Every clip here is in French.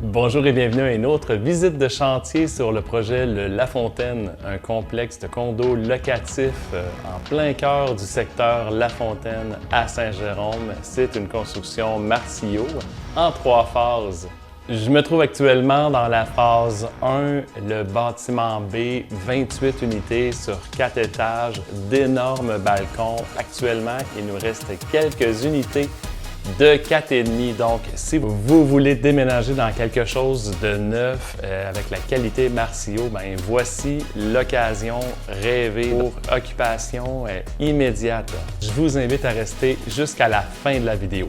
Bonjour et bienvenue à une autre visite de chantier sur le projet Le Lafontaine, un complexe de condos locatifs en plein cœur du secteur Lafontaine à Saint-Jérôme. C'est une construction Martillot en 3 phases. Je me trouve actuellement dans la phase 1, le bâtiment B, 28 unités sur 4 étages, d'énormes balcons. Actuellement, il nous reste quelques unités de 4,5. Donc, si vous voulez déménager dans quelque chose de neuf avec la qualité Martillot, ben voici l'occasion rêvée pour occupation immédiate. Je vous invite à rester jusqu'à la fin de la vidéo.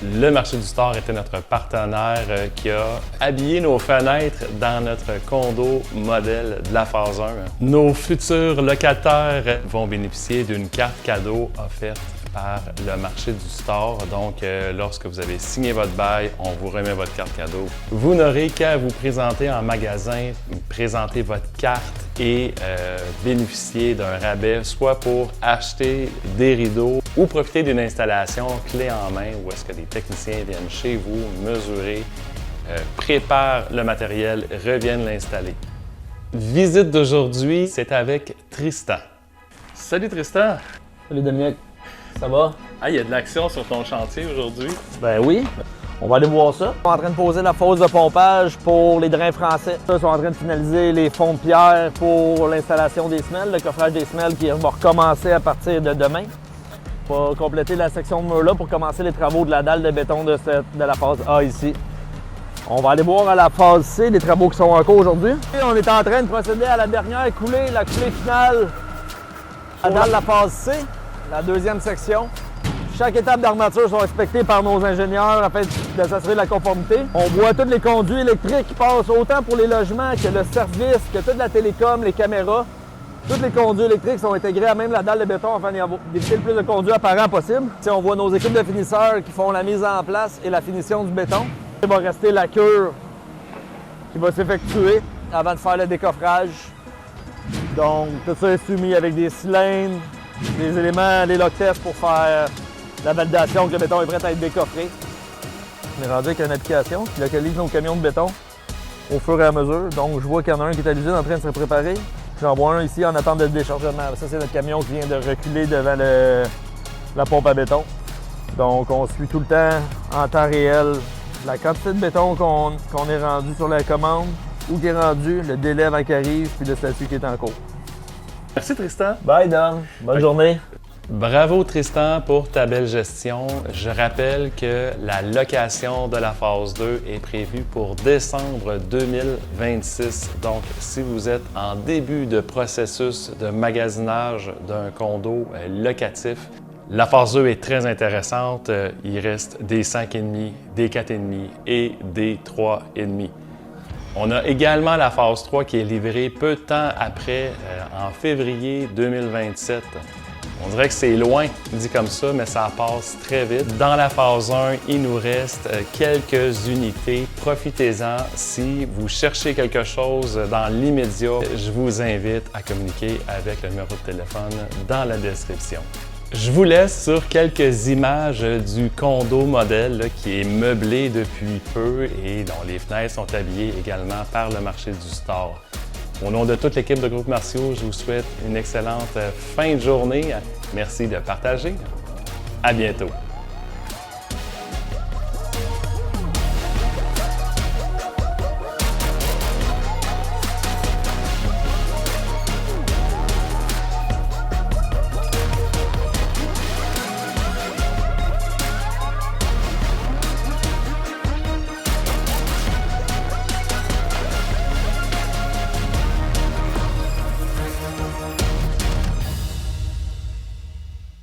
Le Marché du Store était notre partenaire qui a habillé nos fenêtres dans notre condo modèle de la phase 1. Nos futurs locataires vont bénéficier d'une carte cadeau offerte par le Marché du Store. Donc, lorsque vous avez signé votre bail, on vous remet votre carte cadeau. Vous n'aurez qu'à vous présenter en magasin, présenter votre carte et bénéficier d'un rabais, soit pour acheter des rideaux ou profiter d'une installation clé en main où est-ce que des techniciens viennent chez vous, mesurer, préparent le matériel, reviennent l'installer. Visite d'aujourd'hui, c'est avec Tristan. Salut Tristan! Salut Dominique, ça va? Ah, il y a de l'action sur ton chantier aujourd'hui. Ben oui, on va aller voir ça. On est en train de poser la fosse de pompage pour les drains français. Ils sont en train de finaliser les fonds de pierre pour l'installation des semelles, le coffrage des semelles qui va recommencer à partir de demain. On va compléter la section de mur-là pour commencer les travaux de la dalle de béton de la phase A ici. On va aller voir à la phase C les travaux qui sont en cours aujourd'hui. On est en train de procéder à la dernière coulée, la coulée finale à la dalle de la phase C, la deuxième section. Chaque étape d'armature sont inspectées par nos ingénieurs afin de s'assurer de la conformité. On voit tous les conduits électriques qui passent autant pour les logements que le service, que toute la télécom, les caméras. Tous les conduits électriques sont intégrés à même la dalle de béton afin d'éviter le plus de conduits apparents possible. Ici, on voit nos équipes de finisseurs qui font la mise en place et la finition du béton. Il va rester la cure qui va s'effectuer avant de faire le décoffrage. Donc, tout ça est soumis avec des cylindres, des éléments, les lock tests pour faire la validation que le béton est prêt à être décoffré. On est rendu avec une application qui localise nos camions de béton au fur et à mesure. Donc, je vois qu'il y en a un qui est à l'usine en train de se préparer. J'en vois un ici en attente de déchargement. Ça, c'est notre camion qui vient de reculer devant la pompe à béton. Donc, on suit tout le temps, en temps réel, la quantité de béton qu'on est rendu sur la commande, où qui est rendu, le délai avant qu'il arrive, puis le statut qui est en cours. Merci Tristan. Bye Dom, bonne journée. Bravo Tristan pour ta belle gestion. Je rappelle que la location de la phase 2 est prévue pour décembre 2026. Donc, si vous êtes en début de processus de magasinage d'un condo locatif, la phase 2 est très intéressante. Il reste des 5,5, des 4,5 et des 3,5. On a également la phase 3 qui est livrée peu de temps après, en février 2027. On dirait que c'est loin, dit comme ça, mais ça passe très vite. Dans la phase 1, il nous reste quelques unités. Profitez-en. Si vous cherchez quelque chose dans l'immédiat, je vous invite à communiquer avec le numéro de téléphone dans la description. Je vous laisse sur quelques images du condo modèle là, qui est meublé depuis peu et dont les fenêtres sont habillées également par le Marché du Store. Au nom de toute l'équipe de Groupe Martillot, je vous souhaite une excellente fin de journée. Merci de partager. À bientôt.